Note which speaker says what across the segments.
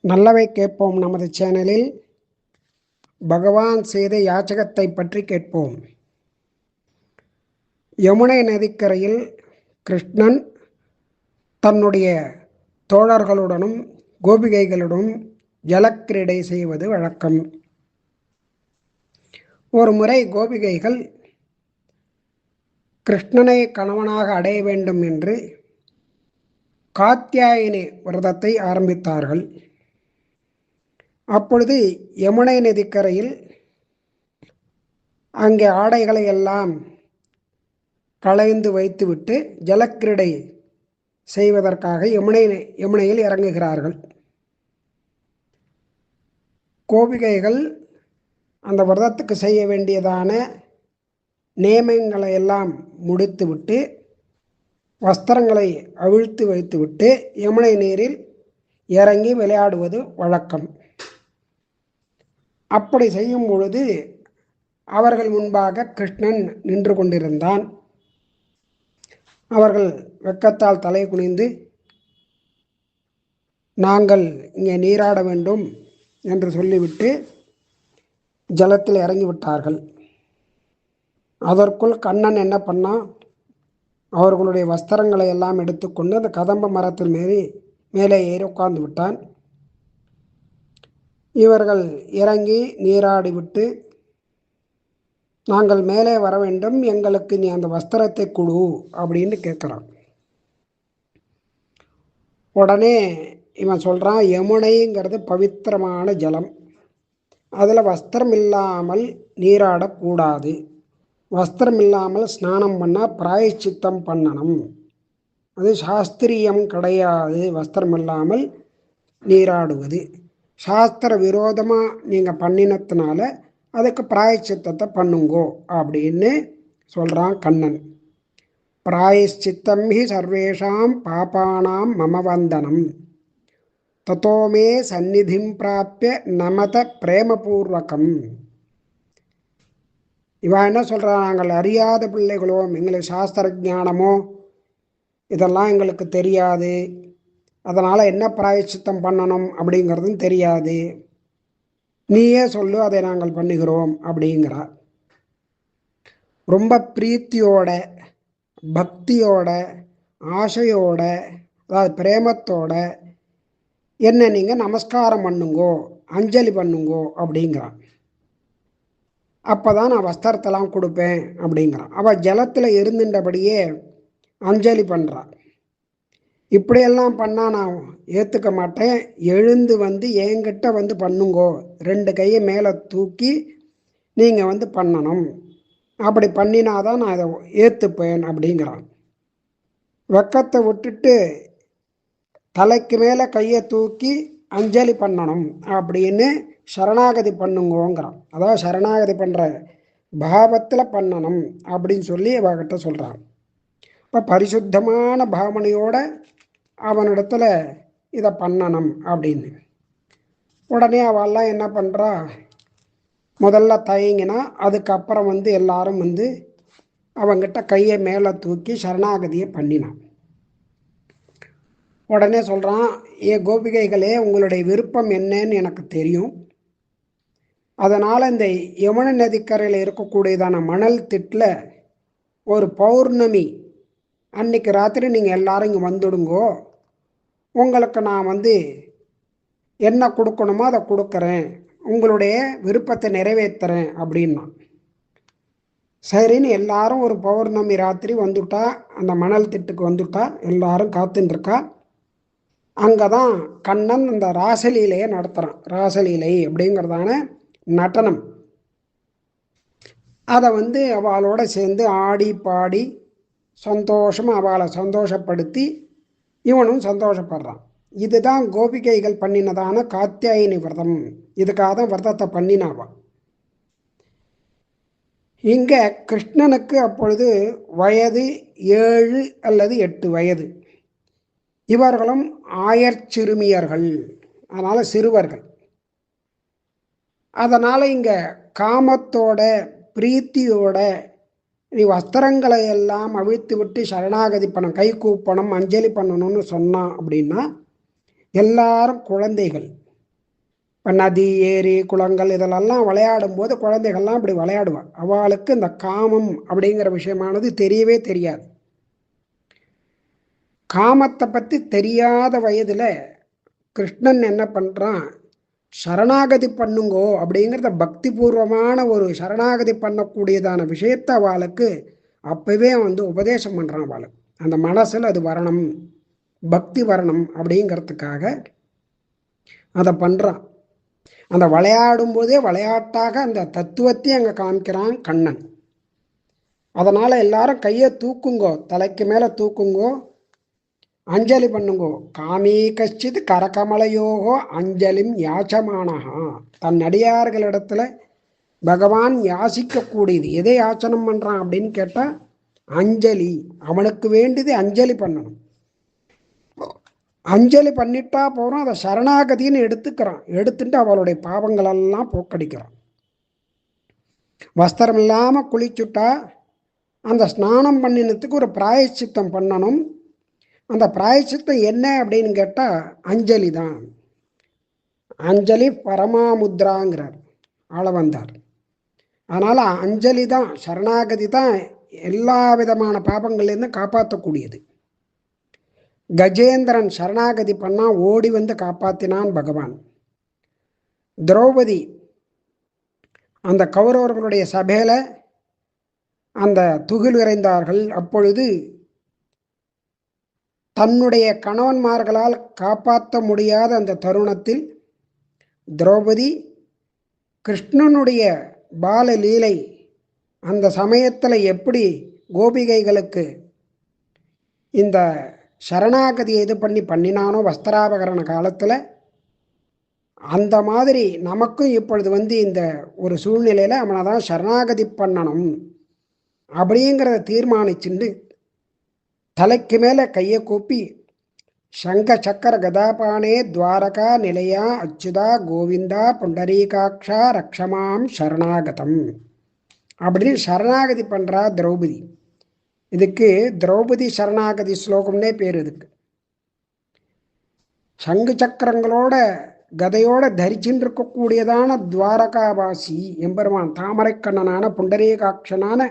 Speaker 1: நல்லவை கேட்போம் நமது சேனலில் பகவான் செய்த யாச்சகத்தை பற்றி கேட்போம். யமுனை நதிக்கரையில் கிருஷ்ணன் தன்னுடைய தோழர்களுடனும் கோபிகைகளுடனும் ஜலக்கிரீடை செய்வது வழக்கம். ஒரு முறை கோபிகைகள் கிருஷ்ணனை கணவனாக அடைய வேண்டும் என்று காத்யாயினி விரதத்தை ஆரம்பித்தார்கள். அப்பொழுது யமுனை நதிக்கரையில் அங்கே ஆடைகளை எல்லாம் களைந்து வைத்துவிட்டு ஜலக்கிரீடை செய்வதற்காக யமுனையில் இறங்குகிறார்கள். கோபிகைகள் அந்த விரதத்துக்கு செய்ய வேண்டியதான நியமங்களை எல்லாம் முடித்துவிட்டு வஸ்திரங்களை அவிழ்த்து வைத்துவிட்டு யமுனை நீரில் இறங்கி விளையாடுவது வழக்கம். அப்படி செய்யும் பொழுது அவர்கள் முன்பாக கிருஷ்ணன் நின்று கொண்டிருந்தான். அவர்கள் வெட்கத்தால் தலை குனிந்து நாங்கள் இங்கே நீராட வேண்டும் என்று சொல்லிவிட்டு ஜலத்தில் இறங்கிவிட்டார்கள். அதற்குள் கண்ணன் என்ன பண்ணான், அவர்களுடைய வஸ்திரங்களை எல்லாம் எடுத்துக்கொண்டு அந்த கதம்ப மரத்தின் மேலே ஏறி உட்கார்ந்து விட்டான். இவர்கள் இறங்கி நீராடிவிட்டு நாங்கள் மேலே வர வேண்டும், எங்களுக்கு நீ அந்த வஸ்திரத்தை கொடு அப்படின்னு கேட்குறான். உடனே இவன் சொல்கிறான், யமுனைங்கிறது பவித்திரமான ஜலம், அதில் வஸ்திரம் இல்லாமல் நீராடக்கூடாது, வஸ்திரம் இல்லாமல் ஸ்நானம் பண்ணால் பிராயச்சித்தம் பண்ணணும், அது சாஸ்திரியம் கிடையாது, வஸ்திரம் இல்லாமல் நீராடுவது சாஸ்திர விரோதமாக நீங்கள் பண்ணினத்தினால அதுக்கு பிராயச்சித்தத்தை பண்ணுங்கோ அப்படின்னு சொல்கிறான் கண்ணன். பிராயச்சித்தம் ஹி சர்வேஷாம் பாபானாம் மம வந்தனம் தத்தோமே சந்நிதிம் பிராப்பிய நமத பிரேமபூர்வகம். இவன் என்ன சொல்கிறான், நாங்கள் அறியாத பிள்ளைகளோ, எங்களுக்கு சாஸ்திர ஞானமோ இதெல்லாம் எங்களுக்கு தெரியாது, அதனால் என்ன பிராயச்சித்தம் பண்ணணும் அப்படிங்கிறதும் தெரியாது, நீயே சொல்லு, அதை நாங்கள் பண்ணுகிறோம் அப்படிங்கிறார். ரொம்ப பிரீத்தியோட பக்தியோட ஆசையோட அதாவது பிரேமத்தோட என்ன நீங்கள் நமஸ்காரம் பண்ணுங்கோ, அஞ்சலி பண்ணுங்கோ அப்படிங்கிறான். அப்போ தான் நான் வஸ்திரத்தெல்லாம் கொடுப்பேன் அப்படிங்கிறான். அவள் ஜலத்தில் இருந்துட்டபடியே அஞ்சலி பண்ணுறான். இப்படியெல்லாம் பண்ணால் நான் ஏற்றுக்க மாட்டேன், எழுந்து வந்து என்கிட்ட வந்து பண்ணுங்கோ, 2 கையை மேலே தூக்கி நீங்கள் பண்ணணும், அப்படி பண்ணினாதான் நான் அதை ஏற்றுப்பேன் அப்படிங்கிறான். வெக்கத்தை விட்டுட்டு தலைக்கு மேலே கையை தூக்கி அஞ்சலி பண்ணணும் அப்படின்னு சரணாகதி பண்ணுங்கோங்கிறான். அதாவது சரணாகதி பண்ணுற பாவத்தில் பண்ணணும் அப்படின்னு சொல்லி அவகிட்ட சொல்கிறான். இப்போ பரிசுத்தமான பாவனையோட அவனிடத்துல இதை பண்ணணும் அப்படின்னு. உடனே அவெல்லாம் என்ன பண்ணுறா, முதல்ல தயங்கினா, அதுக்கப்புறம் எல்லாரும் அவங்கிட்ட கையை மேலே தூக்கி சரணாகதியை பண்ணினான். உடனே சொல்கிறான், கோபிகைகளே, உங்களுடைய விருப்பம் என்னன்னு எனக்கு தெரியும், அதனால் இந்த யமுனை நதிக்கரையில் இருக்கக்கூடியதான மணல் திட்டில் ஒரு பௌர்ணமி அன்னைக்கு ராத்திரி நீங்கள் எல்லாரும் இங்கே வந்துடுங்கோ, உங்களுக்கு நான் என்ன கொடுக்கணுமோ அதை கொடுக்குறேன், உங்களுடைய விருப்பத்தை நிறைவேற்றுறேன் அப்படின்னா. சரின்னு எல்லாரும் ஒரு பௌர்ணமி ராத்திரி வந்துட்டா, அந்த மணல் திட்டுக்கு வந்துட்டா, எல்லாரும் காத்துட்டுருக்கா. அங்கே தான் கண்ணன் அந்த ராசலீலையை நடத்துகிறான். ராசலீலை அப்படிங்கிறதான நடனம். அதை அவளோட சேர்ந்து ஆடி பாடி சந்தோஷமாக அவளை சந்தோஷப்படுத்தி இவனும் சந்தோஷப்படுறான். இதுதான் கோபிகைகள் பண்ணினதான காத்யாயினி விரதம். இதுக்காக தான் விரதத்தை பண்ணினாவான். இங்கே கிருஷ்ணனுக்கு அப்பொழுது வயது 7 அல்லது 8 வயது. இவர்களும் ஆயர்சிறுமியர்கள், அதனால் சிறுவர்கள். அதனால் இங்கே காமத்தோட பிரீத்தியோட நீ வஸ்திரங்களை எல்லாம் அவிழ்த்து விட்டு சரணாகதி பண்ண, கை கூப்பணும், அஞ்சலி பண்ணணும்னு சொன்னான் அப்படின்னா எல்லாரும் குழந்தைகள். நதி, ஏரி, குளங்கள் இதிலெல்லாம் விளையாடும் போது குழந்தைகள்லாம் இப்படி விளையாடுவாள். அவளுக்கு இந்த காமம் அப்படிங்கிற விஷயமானது தெரியவே தெரியாது. காமத்தை பற்றி தெரியாத வயதில் கிருஷ்ணன் என்ன பண்ணுறான், சரணாகதி பண்ணுங்கோ அப்படிங்கிறத பக்தி பூர்வமான ஒரு சரணாகதி பண்ணக்கூடியதான விஷயத்தை அவளுக்கு அப்பவே உபதேசம் பண்ணுறான். அவளுக்கு அந்த மனசில் அது வரணும், பக்தி வரணும் அப்படிங்கிறதுக்காக அதை பண்ணுறான். அந்த விளையாடும் போதே விளையாட்டாக அந்த தத்துவத்தை அங்கே காமிக்கிறான் கண்ணன். அதனால் எல்லாரும் கையை தூக்குங்கோ, தலைக்கு மேலே தூக்குங்கோ, அஞ்சலி பண்ணுங்கோ. காமீ கஷ்டித் கரகமலையோகோ அஞ்சலிம் யாச்சமானஹா. தன் அடியார்களிடத்துல பகவான் யாசிக்கக்கூடியது எதை யாச்சனம் பண்ணுறான் அப்படின்னு கேட்டால் அஞ்சலி. அவனுக்கு வேண்டியது அஞ்சலி பண்ணணும். அஞ்சலி பண்ணிட்டா போகிறோம், அதை சரணாகதின்னு எடுத்துக்கிறான். எடுத்துட்டு அவளுடைய பாவங்களெல்லாம் போக்கடிக்கிறான். வஸ்திரம் இல்லாமல் குளிச்சுட்டா அந்த ஸ்நானம் பண்ணினத்துக்கு ஒரு பிராயச்சித்தம் பண்ணணும். அந்த பிராயச்சித்தம் என்ன அப்படின்னு கேட்டால் அஞ்சலி தான். அஞ்சலி பரமாமுத்ராங்கிறார் ஆளவந்தார். அதனால் அஞ்சலி தான், சரணாகதி தான் எல்லா விதமான பாபங்கள்லேருந்து காப்பாற்றக்கூடியது. கஜேந்திரன் சரணாகதி பண்ணால் ஓடி வந்து காப்பாற்றினான் பகவான். திரௌபதி அந்த கௌரவர்களுடைய சபையில் அந்த துகில் விரைந்தார்கள். அப்பொழுது தன்னுடைய கணவன்மார்களால் காப்பாற்ற முடியாத அந்த தருணத்தில் திரௌபதி கிருஷ்ணனுடைய பால லீலை அந்த சமயத்தில் எப்படி கோபிகைகளுக்கு இந்த சரணாகதியை இது பண்ணினானோ வஸ்திராபகரண காலத்தில், அந்த மாதிரி நமக்கும் இப்பொழுது இந்த ஒரு சூழ்நிலையில் அவனை தான் சரணாகதி பண்ணணும் அப்படிங்கிறத தீர்மானிச்சுண்டு தலைக்கு மேலே கையை கூப்பி சங்க சக்கர கதாபானே துவாரகா நிலையா அச்சுதா கோவிந்தா புண்டரீகாட்சா ரக்ஷமாம் சரணாகதம் அப்படின்னு சரணாகதி பண்ணுறா திரௌபதி. இதுக்கு திரௌபதி சரணாகதி ஸ்லோகம்னே பேர். இதுக்கு சங்கு சக்கரங்களோட கதையோட தரிச்சுட்டு இருக்கக்கூடியதான துவாரகாவாசி எம்பெருமான் தாமரைக்கண்ணனான புண்டரீகாட்சனான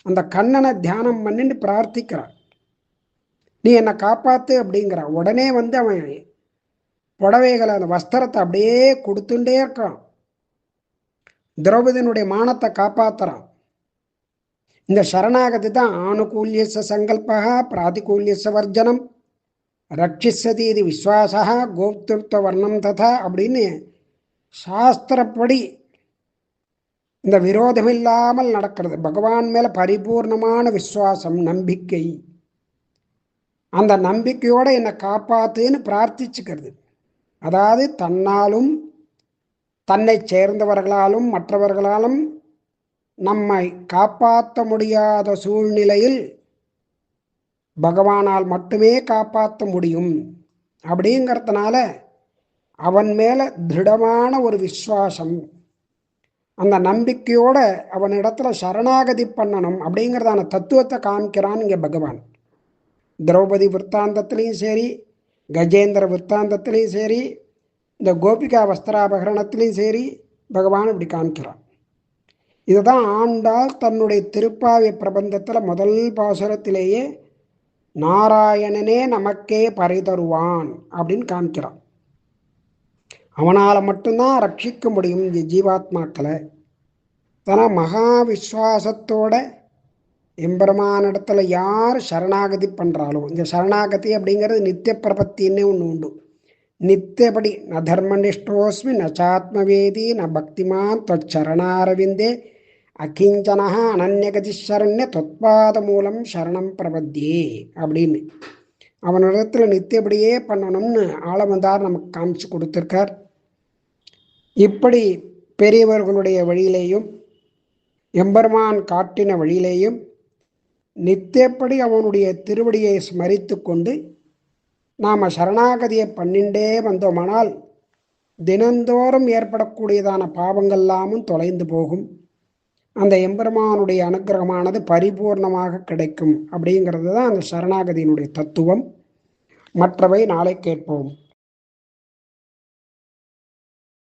Speaker 1: அந்த கண்ணனை தியானம் பண்ணிட்டு பிரார்த்திக்கிறான். நீ என்னை காப்பாத்து அப்படிங்கிறான். உடனே அவன் புடவைகளை அந்த வஸ்திரத்தை அப்படியே கொடுத்துட்டே இருக்கான். திரௌபதியினுடைய மானத்தை காப்பாத்துறான். இந்த சரணாகதி தான் ஆனுகூல்யச சங்கல்பா பிராதிகூல்யச வர்ஜனம் ரட்சிசதி இது விஸ்வாசா கோப்திருத்த வர்ணம் ததா அப்படின்னு சாஸ்திரப்படி இந்த விரோதம் இல்லாமல் நடக்கிறது. பகவான் மேல பரிபூர்ணமான விசுவாசம், நம்பிக்கை. அந்த நம்பிக்கையோட என்னை காப்பாத்துன்னு பிரார்த்திச்சுக்கிறது. அதாவது தன்னாலும் தன்னை சேர்ந்தவர்களாலும் மற்றவர்களாலும் நம்மை காப்பாற்ற முடியாத சூழ்நிலையில் பகவானால் மட்டுமே காப்பாற்ற முடியும் அப்படிங்கிறதுனால அவன் மேல திருடமான ஒரு விசுவாசம், அந்த நம்பிக்கையோட அவனிடத்துல சரணாகதி பண்ணணும் அப்படிங்கிறதான தத்துவத்தை காமிக்கிறான் இங்கே பகவான். திரௌபதி விற்த்தாந்தத்திலையும் சரி, கஜேந்திர விற்த்தாந்தத்திலையும் சரி, இந்த கோபிகா வஸ்திராபகரணத்திலையும் சரி பகவான் இப்படி காமிக்கிறான். இதுதான் ஆண்டாள் தன்னுடைய திருப்பாவை பிரபந்தத்தில் முதல் பாசுரத்திலேயே நாராயணனே நமக்கே பறை தருவான் அப்படின்னு காமிக்கிறான். அவனால் மட்டும்தான் ரட்சிக்க முடியும் இந்த ஜீவாத்மாக்களை. ஆனால் மகா விஸ்வாசத்தோட எம்பெருமானிடத்துல யார் சரணாகதி பண்ணுறாலும், இந்த சரணாகதி அப்படிங்கிறது நித்திய பிரபத்தின்னே ஒன்று உண்டு. நித்தியபடி ந தர்மனிஷ்டோஸ்மி நச்சாத்மவேதி ந பக்திமான் தொச்சரணாரவிந்தே அகிஞ்சனா அனன்யகதி சரண்ய தொத்பாத மூலம் சரணம் பிரபத்தியே அப்படின்னு அவனிடத்துல நித்தியபடியே பண்ணணும்னு ஆளவந்தார் நமக்கு காமிச்சு கொடுத்துருக்கார். இப்படி பெரியவர்களுடைய வழியிலேயும் எம்பெருமான் காட்டின வழியிலேயும் நித்தியப்படி அவனுடைய திருவடியை ஸ்மரித்து கொண்டு நாம் சரணாகதியை பண்ணிண்டே வந்தோமானால் தினந்தோறும் ஏற்படக்கூடியதான பாவங்கள்லாமும் தொலைந்து போகும். அந்த எம்பெருமானுடைய அனுக்கிரகமானது பரிபூர்ணமாக கிடைக்கும். அப்படிங்கிறது தான் அந்த சரணாகதியினுடைய தத்துவம். மற்றவை நாளை கேட்போம்.